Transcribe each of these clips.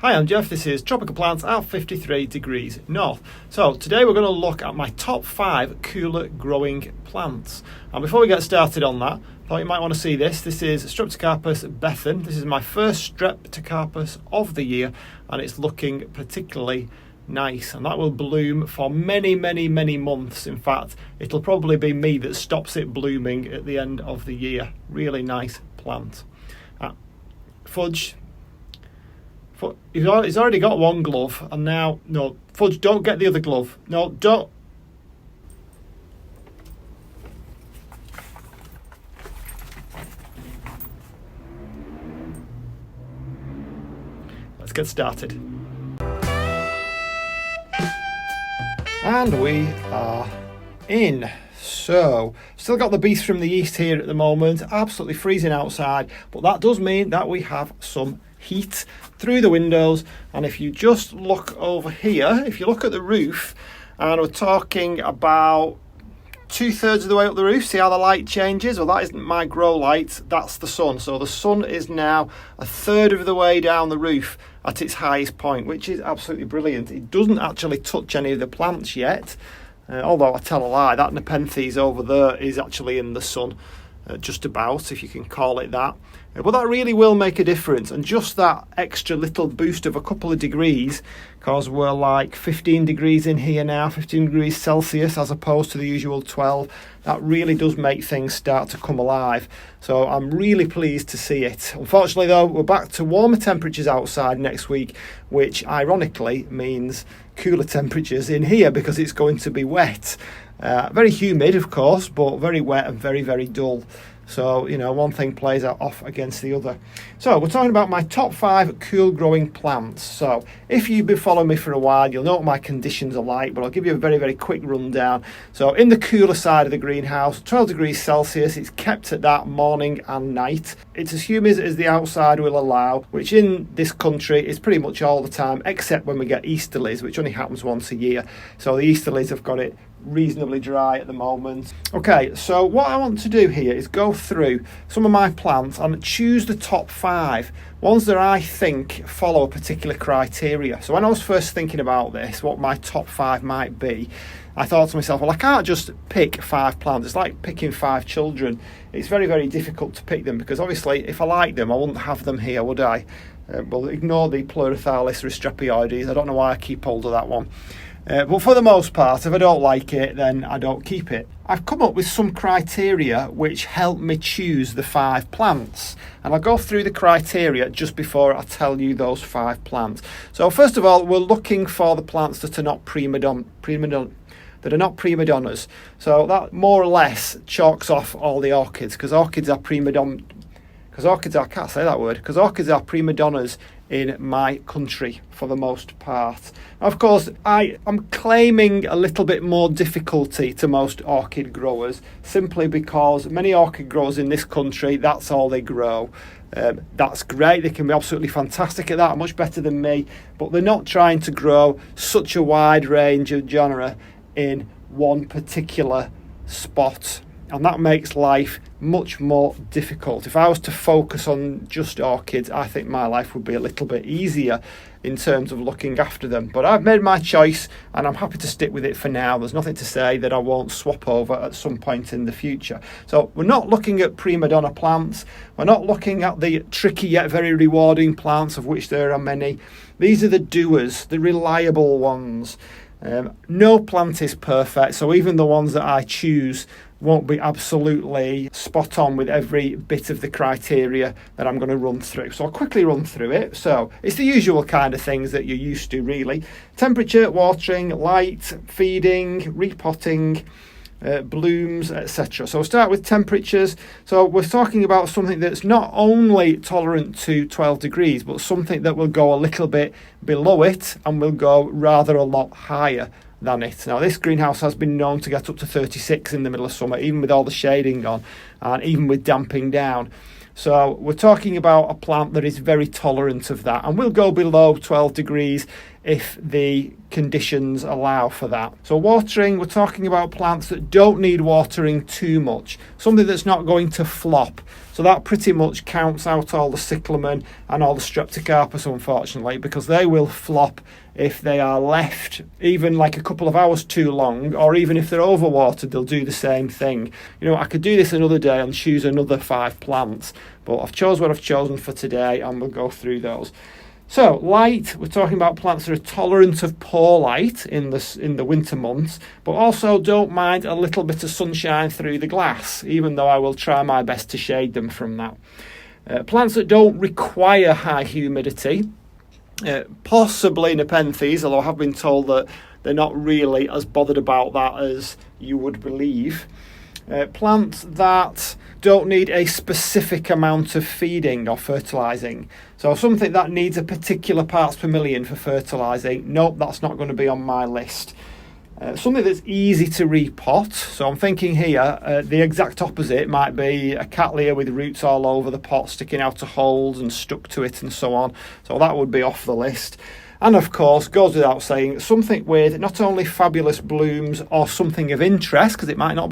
Hi, I'm Jeff. This is Tropical Plants at 53 degrees north. So today we're going to look at my top 5 cooler growing plants. And before we get started on that, I thought you might want to see this. This is Streptocarpus Bethan. This is my first Streptocarpus of the year, and it's looking particularly nice, and that will bloom for many months. In fact, it'll probably be me that stops it blooming at the end of the year. Really nice plant. Fudge. He's already got one glove, and now, no, Fudge, don't get the other glove. No, don't. Let's get started. And we are in. So, still got the beast from the east here at the moment, absolutely freezing outside, but that does mean that we have some heat through the windows. And if you just look over here, if you look at the roof, and we're talking about 2/3 of the way up the roof, see how the light changes? Well, that isn't my grow light, that's the sun. So the sun is now 1/3 of the way down the roof at its highest point, which is absolutely brilliant. It doesn't actually touch any of the plants yet, although I tell a lie, that Nepenthes over there is actually in the sun, just about, if you can call it that. But that really will make a difference, and just that extra little boost of a couple of degrees, because we're like 15 degrees in here now, 15 degrees Celsius as opposed to the usual 12, that really does make things start to come alive. So I'm really pleased to see it. Unfortunately though, we're back to warmer temperatures outside next week, which ironically means cooler temperatures in here because it's going to be wet. Very humid of course, but very wet and very dull. So, you know, one thing plays off against the other. So, we're talking about my top 5 cool growing plants. So, if you've been following me for a while, you'll know what my conditions are like, but I'll give you a very quick rundown. So, in the cooler side of the greenhouse, 12 degrees Celsius, it's kept at that morning and night. It's as humid as the outside will allow, which in this country is pretty much all the time, except when we get easterlies, which only happens once a year. So, the easterlies have got it reasonably dry at the moment. Okay, so what I want to do here is go through some of my plants and choose the top 5 ones that I think follow a particular criteria. So when I was first thinking about this, what my top 5 might be, I thought to myself, well, I can't just pick 5 plants. It's like picking 5 children. It's very difficult to pick them, because obviously if I like them I wouldn't have them here, would I? Well, ignore the Pleurophyllus Strepioides. I don't know why I keep hold of that one. But for the most part, if I don't like it, then I don't keep it. I've come up with some criteria which help me choose the 5 plants, and I'll go through the criteria just before I tell you those 5 plants. So first of all, we're looking for the plants that are not prima donnas. So that more or less chalks off all the orchids, because orchids are prima donnas in my country for the most part. Of course, I am claiming a little bit more difficulty to most orchid growers, simply because many orchid growers in this country, that's all they grow. That's great, they can be absolutely fantastic at that, much better than me, but they're not trying to grow such a wide range of genera in one particular spot. And that makes life much more difficult. If I was to focus on just orchids, I think my life would be a little bit easier in terms of looking after them. But I've made my choice and I'm happy to stick with it for now. There's nothing to say that I won't swap over at some point in the future. So we're not looking at prima donna plants. We're not looking at the tricky yet very rewarding plants, of which there are many. These are the doers, the reliable ones. No plant is perfect, so even the ones that I choose won't be absolutely spot on with every bit of the criteria that I'm going to run through. So I'll quickly run through it. So it's the usual kind of things that you're used to, really. Temperature, watering, light, feeding, repotting, blooms, etc. So we'll start with temperatures. So we're talking about something that's not only tolerant to 12 degrees, but something that will go a little bit below it and will go rather a lot higher than it. Now, this greenhouse has been known to get up to 36 in the middle of summer, even with all the shading on and even with damping down. So we're talking about a plant that is very tolerant of that and will go below 12 degrees if the conditions allow for that. So watering, we're talking about plants that don't need watering too much, something that's not going to flop. So that pretty much counts out all the cyclamen and all the Streptocarpus, unfortunately, because they will flop if they are left even like a couple of hours too long, or even if they're overwatered, they'll do the same thing. You know, I could do this another day and choose another 5 plants, but I've chosen what I've chosen for today, and we'll go through those. So light, we're talking about plants that are tolerant of poor light in the winter months, but also don't mind a little bit of sunshine through the glass, even though I will try my best to shade them from that. Plants that don't require high humidity, possibly Nepenthes, although I have been told that they're not really as bothered about that as you would believe. Plants that don't need a specific amount of feeding or fertilising. So something that needs a particular parts per million for fertilising, nope, that's not going to be on my list. Something that's easy to repot. So I'm thinking here, the exact opposite might be a cattleya with roots all over the pot, sticking out of holes and stuck to it and so on. So that would be off the list. And of course, goes without saying, something with not only fabulous blooms or something of interest, because it might not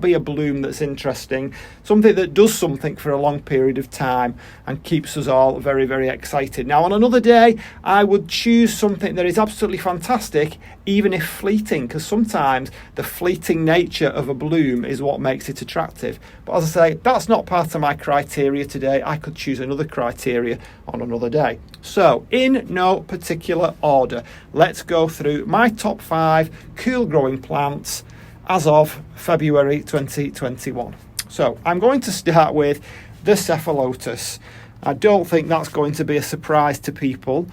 be a bloom that's interesting, something that does something for a long period of time and keeps us all very, very excited. Now, on another day, I would choose something that is absolutely fantastic, even if fleeting, because sometimes the fleeting nature of a bloom is what makes it attractive. But as I say, that's not part of my criteria today. I could choose another criteria on another day. So, in no particular order, let's go through my top 5 cool growing plants as of February 2021. So, I'm going to start with the Cephalotus. I don't think that's going to be a surprise to people.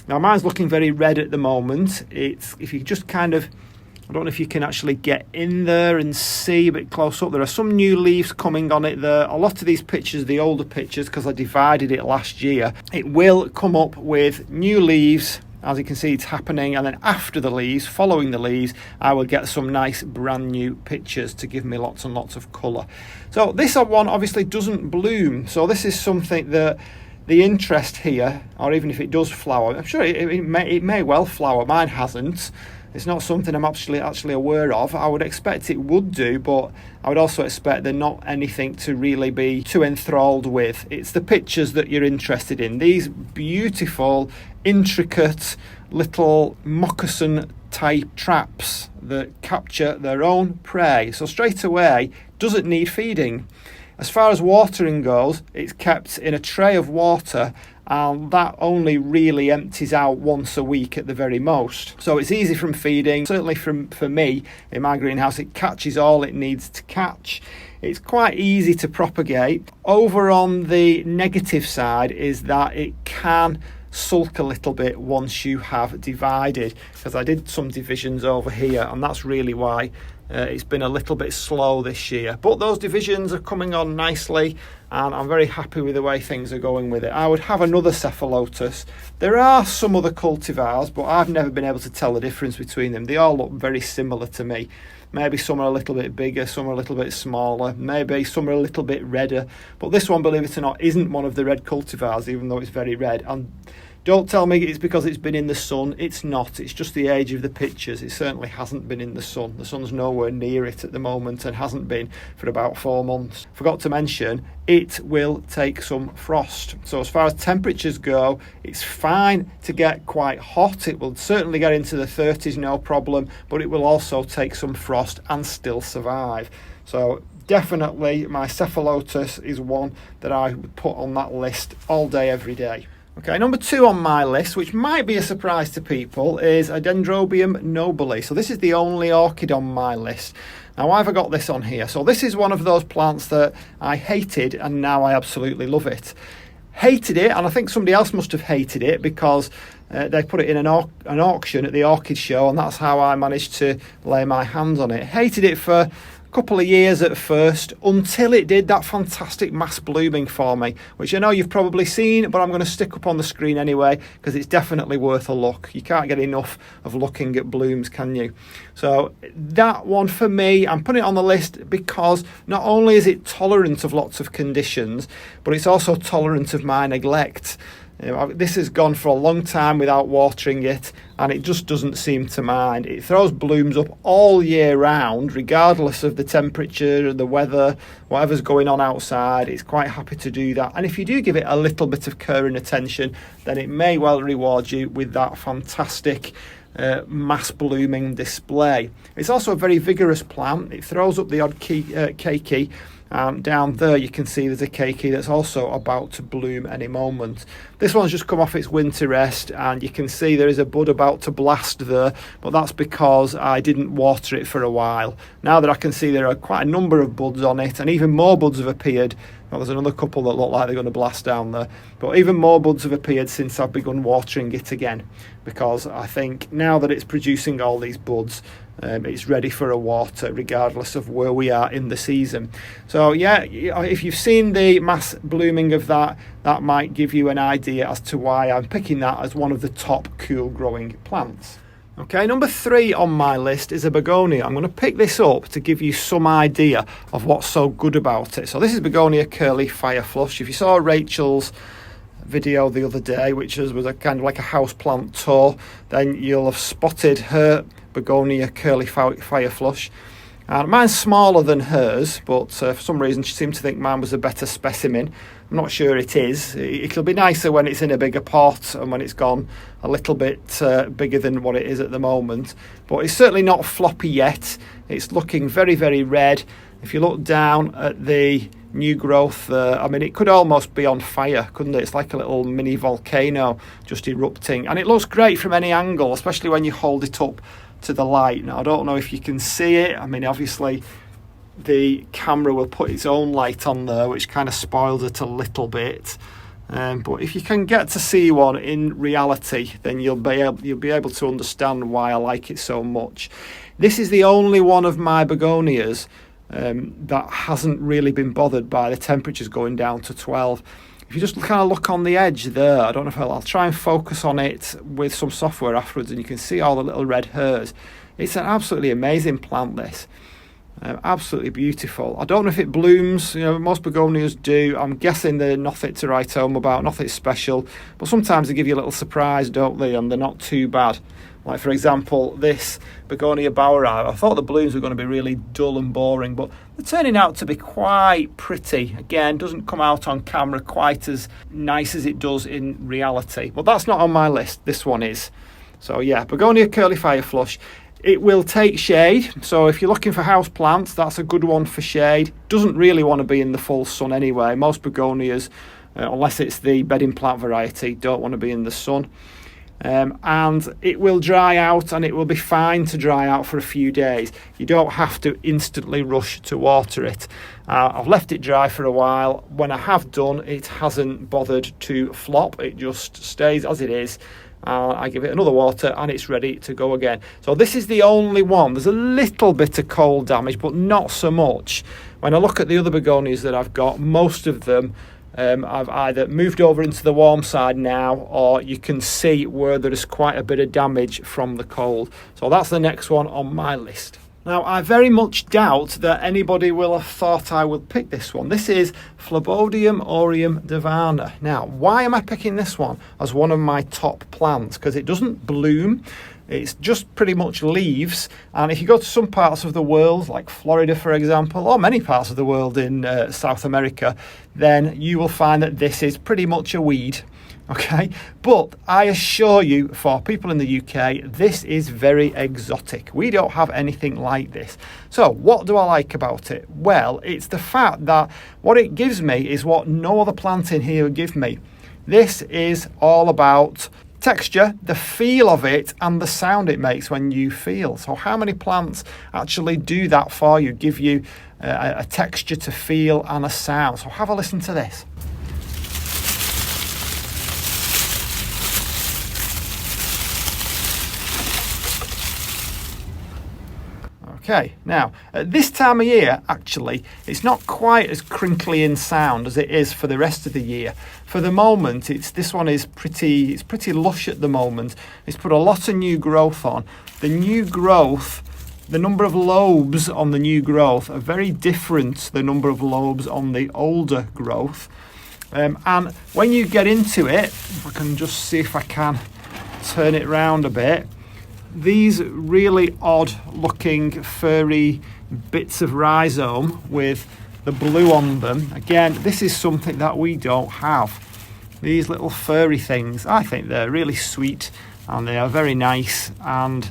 Now, mine's looking very red at the moment. If you just kind of, I don't know if you can actually get in there and see a bit close up. There are some new leaves coming on it there. A lot of these pictures, the older pictures, because I divided it last year, it will come up with new leaves. As you can see, it's happening, and then after the leaves, following the leaves, I will get some nice brand new pictures to give me lots and lots of colour. So this one obviously doesn't bloom, so this is something that the interest here, or even if it does flower, I'm sure it may well flower. Mine hasn't. It's not something I'm actually aware of. I would expect it would do, but I would also expect they're not anything to really be too enthralled with. It's the pictures that you're interested in. These beautiful, intricate little moccasin type traps that capture their own prey. So straight away, doesn't need feeding. As far as watering goes, it's kept in a tray of water, and that only really empties out once a week at the very most. So it's easy from feeding. Certainly for me, in my greenhouse, it catches all it needs to catch. It's quite easy to propagate. Over on the negative side is that it can sulk a little bit once you have divided, because I did some divisions over here, and that's really why it's been a little bit slow this year. But those divisions are coming on nicely, and I'm very happy with the way things are going with it. I would have another Cephalotus. There are some other cultivars, but I've never been able to tell the difference between them. They all look very similar to me. Maybe some are a little bit bigger, some are a little bit smaller, maybe some are a little bit redder. But this one, believe it or not, isn't one of the red cultivars, even though it's very red. And don't tell me it's because it's been in the sun. It's not. It's just the age of the pictures. It certainly hasn't been in the sun. The sun's nowhere near it at the moment and hasn't been for about 4 months. Forgot to mention, it will take some frost. So as far as temperatures go, it's fine to get quite hot. It will certainly get into the 30s, no problem, but it will also take some frost and still survive. So definitely my Cephalotus is one that I would put on that list all day, every day. Okay, number 2 on my list, which might be a surprise to people, is a Dendrobium nobile. So this is the only orchid on my list. Now, why have I got this on here? So this is one of those plants that I hated, and now I absolutely love it. Hated it, and I think somebody else must have hated it because they put it in an auction at the orchid show, and that's how I managed to lay my hands on it. Hated it for couple of years at first, until it did that fantastic mass blooming for me, which I know you've probably seen, but I'm going to stick up on the screen anyway because it's definitely worth a look. You can't get enough of looking at blooms, can you? So that one for me, I'm putting it on the list because not only is it tolerant of lots of conditions, but it's also tolerant of my neglect. This has gone for a long time without watering it, and it just doesn't seem to mind. It throws blooms up all year round, regardless of the temperature, the weather, whatever's going on outside. It's quite happy to do that. And if you do give it a little bit of care and attention, then it may well reward you with that fantastic mass blooming display. It's also a very vigorous plant. It throws up the odd keiki. Down there you can see there's a keiki that's also about to bloom any moment. This one's just come off its winter rest, and you can see there is a bud about to blast there, but that's because I didn't water it for a while. Now that I can see there are quite a number of buds on it, and even more buds have appeared. Well, there's another couple that look like they're going to blast down there, but even more buds have appeared since I've begun watering it again, because I think now that it's producing all these buds, it's ready for a water regardless of where we are in the season. So yeah, if you've seen the mass blooming of that, that might give you an idea as to why I'm picking that as one of the top cool growing plants. Okay, number 3 on my list is a begonia. I'm going to pick this up to give you some idea of what's so good about it. So this is Begonia curly fireflush. If you saw Rachel's video the other day, which was a kind of like a houseplant tour, then you'll have spotted her Begonia curly fireflush. Mine's smaller than hers, but for some reason she seemed to think mine was a better specimen. I'm not sure it is. It'll be nicer when it's in a bigger pot and when it's gone a little bit bigger than what it is at the moment. But it's certainly not floppy yet. It's looking very, very red. If you look down at the new growth there, I mean, it could almost be on fire, couldn't it? It's like a little mini volcano just erupting. And it looks great from any angle, especially when you hold it up to the light. Now, I don't know if you can see it. I mean, obviously the camera will put its own light on there, which kind of spoils it a little bit. But if you can get to see one in reality, then you'll be able to understand why I like it so much. This is the only one of my begonias that hasn't really been bothered by the temperatures going down to 12. If you just kind of look on the edge there, I don't know if I'll try and focus on it with some software afterwards, and you can see all the little red hairs. It's an absolutely amazing plant, this. Absolutely beautiful. I don't know if it blooms. Most begonias do. I'm guessing they're nothing to write home about, nothing special. But sometimes they give you a little surprise, don't they? And they're not too bad. Like, for example, this Begonia Baueri. I thought the blooms were going to be really dull and boring, but they're turning out to be quite pretty. Again, doesn't come out on camera quite as nice as it does in reality. But that's not on my list. This one is. So yeah, Begonia curly fireflush. It will take shade, so if you're looking for house plants, that's a good one for shade. Doesn't really want to be in the full sun anyway. Most begonias, unless it's the bedding plant variety, don't want to be in the sun. And it will dry out, and it will be fine to dry out for a few days. You don't have to instantly rush to water it. I've left it dry for a while. When I have done, it hasn't bothered to flop. It just stays as it is. I give it another water and it's ready to go again. So this is the only one. There's a little bit of cold damage, but not so much. When I look at the other begonias that I've got, most of them I've either moved over into the warm side now, or you can see where there is quite a bit of damage from the cold. So that's the next one on my list. Now, I very much doubt that anybody will have thought I would pick this one. This is Phlebodium aureum divana. Now, why am I picking this one as one of my top plants? Because it doesn't bloom. It's just pretty much leaves. And if you go to some parts of the world, like Florida, for example, or many parts of the world in South America, then you will find that this is pretty much a weed. Okay, but I assure you, for people in the UK, this is very exotic. We don't have anything like this. So what do I like about it? Well, it's the fact that what it gives me is what no other plant in here would give me. This is all about texture, the feel of it, and the sound it makes when you feel. So how many plants actually do that for you, give you a texture to feel and a sound? So have a listen to this. Okay, now, at this time of year, actually, it's not quite as crinkly in sound as it is for the rest of the year. For the moment, this one is pretty lush at the moment. It's put a lot of new growth on. The new growth, the number of lobes on the new growth are very different to the number of lobes on the older growth. And when you get into it, if I can just see if I can turn it round a bit, these really odd looking furry bits of rhizome with the blue on them, again, this is something that we don't have. These little furry things, I think they're really sweet and they are very nice, and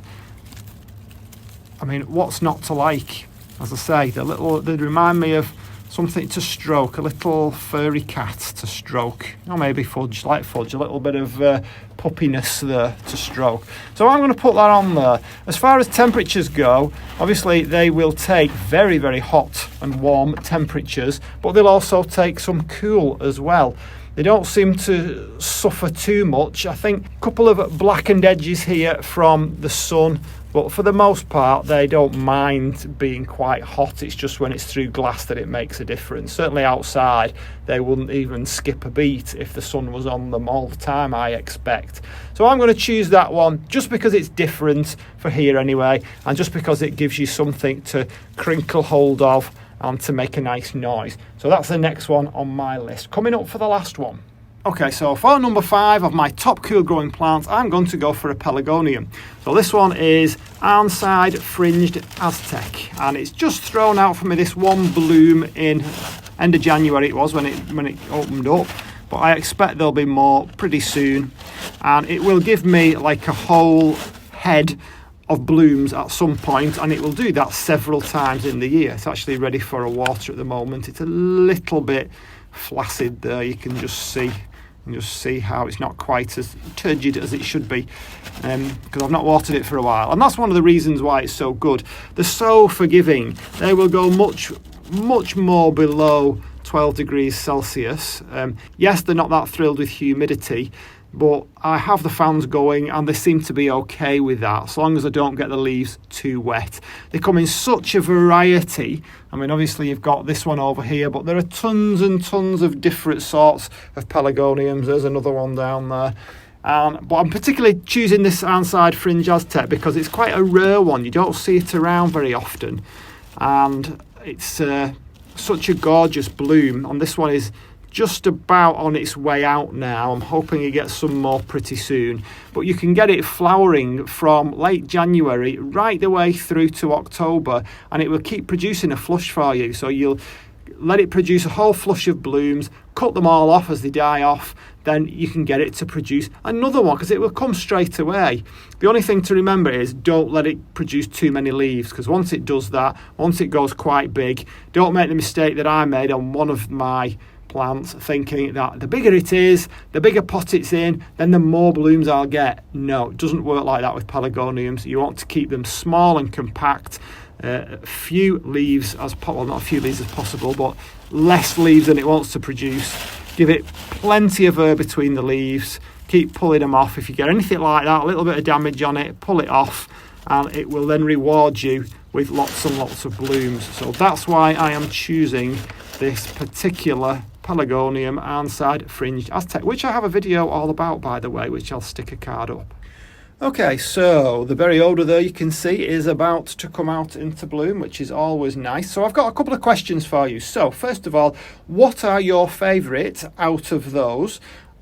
I mean, what's not to like? As I say, they remind me of something to stroke, a little furry cat to stroke, or maybe fudge, like fudge, a little bit of puppiness there to stroke. So I'm going to put that on there. As far as temperatures go, obviously they will take very, very hot and warm temperatures, but they'll also take some cool as well. They don't seem to suffer too much. I think a couple of blackened edges here from the sun, but for the most part they don't mind being quite hot. It's just when it's through glass that it makes a difference. Certainly outside they wouldn't even skip a beat if the sun was on them all the time, I expect. So I'm going to choose that one just because it's different for here anyway, and just because it gives you something to crinkle hold of and to make a nice noise. So that's the next one on my list. Coming up for the last one. Okay, so for number 5 of my top cool growing plants, I'm going to go for a pelargonium. So this one is Arnside Fringed Aztec, and it's just thrown out for me this one bloom in end of January. It was when it opened up, but I expect there'll be more pretty soon, and it will give me like a whole head of blooms at some point, and it will do that several times in the year. It's actually ready for a water at the moment. It's a little bit flaccid there, you can just see how it's not quite as turgid as it should be, because I've not watered it for a while, and that's one of the reasons why it's so good. They're so forgiving. They will go much more below 12 degrees Celsius. Yes, they're not that thrilled with humidity, but I have the fans going and they seem to be okay with that, as long as I don't get the leaves too wet. They come in such a variety. I mean, obviously you've got this one over here, but there are tons and tons of different sorts of pelargoniums. There's another one down there. But I'm particularly choosing this Arnside Fringe Aztec because it's quite a rare one. You don't see it around very often, and it's such a gorgeous bloom, and this one is just about on its way out now. I'm hoping it gets some more pretty soon, but you can get it flowering from late January right the way through to October, and it will keep producing a flush for you. So you'll let it produce a whole flush of blooms, cut them all off as they die off, then you can get it to produce another one, because it will come straight away. The only thing to remember is don't let it produce too many leaves, because once it does that, once it goes quite big, don't make the mistake that I made on one of my plants, thinking that the bigger it is, the bigger pot it's in, then the more blooms I'll get. No, it doesn't work like that with pelargoniums. You want to keep them small and compact, few leaves as well, not a few leaves as possible, but less leaves than it wants to produce. Give it plenty of air between the leaves, keep pulling them off. If you get anything like that, a little bit of damage on it, pull it off, and it will then reward you with lots and lots of blooms. So that's why I am choosing this particular Pelargonium Arnside Fringed Aztec, which I have a video all about, by the way, which I'll stick a card up. Okay, so the berry odour there you can see is about to come out into bloom, which is always nice. So I've got a couple of questions for you. So first of all, what are your favourite out of those?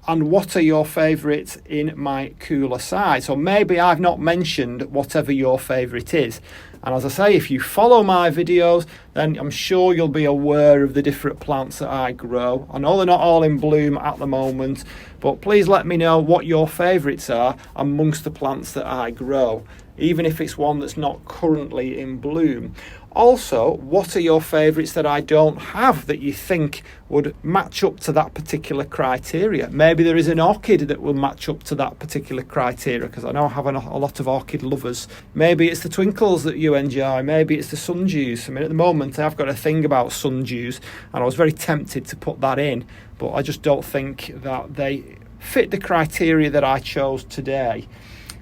And what are your favourites in my cooler side? So maybe I've not mentioned whatever your favourite is. And as I say, if you follow my videos, then I'm sure you'll be aware of the different plants that I grow. I know they're not all in bloom at the moment, but please let me know what your favourites are amongst the plants that I grow, even if it's one that's not currently in bloom. Also, what are your favourites that I don't have that you think would match up to that particular criteria? Maybe there is an orchid that will match up to that particular criteria, because I know I have a lot of orchid lovers. Maybe it's the twinkles that you enjoy. Maybe it's the sundews. I mean, at the moment I've got a thing about sundews, and I was very tempted to put that in, but I just don't think that they fit the criteria that I chose today.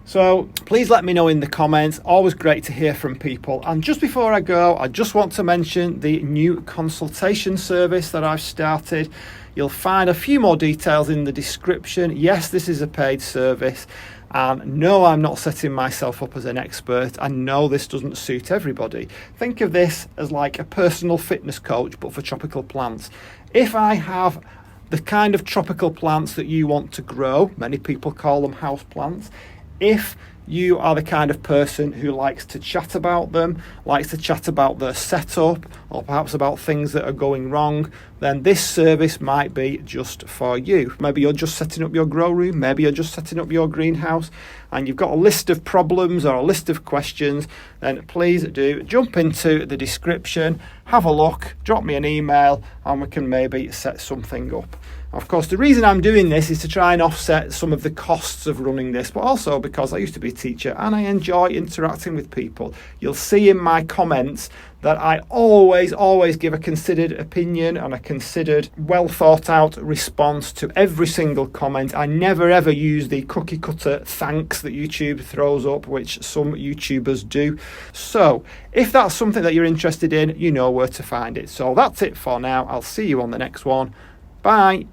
So please let me know in the comments. Always great to hear from people. And just before I go, I just want to mention the new consultation service that I've started. You'll find a few more details in the description. Yes, this is a paid service. And no, I'm not setting myself up as an expert. I know this doesn't suit everybody. Think of this as like a personal fitness coach, but for tropical plants. If I have the kind of tropical plants that you want to grow. Many people call them house plants. If you are the kind of person who likes to chat about them, likes to chat about their setup, or perhaps about things that are going wrong, then this service might be just for you. Maybe you're just setting up your grow room, maybe you're just setting up your greenhouse, and you've got a list of problems or a list of questions, then please do jump into the description, have a look, drop me an email, and we can maybe set something up. Of course, the reason I'm doing this is to try and offset some of the costs of running this, but also because I used to be a teacher and I enjoy interacting with people. You'll see in my comments that I always give a considered opinion and a considered, well thought out response to every single comment. I never ever use the cookie cutter thanks that YouTube throws up, which some YouTubers do. So if that's something that you're interested in, you know where to find it. So that's it for now. I'll see you on the next one. Bye.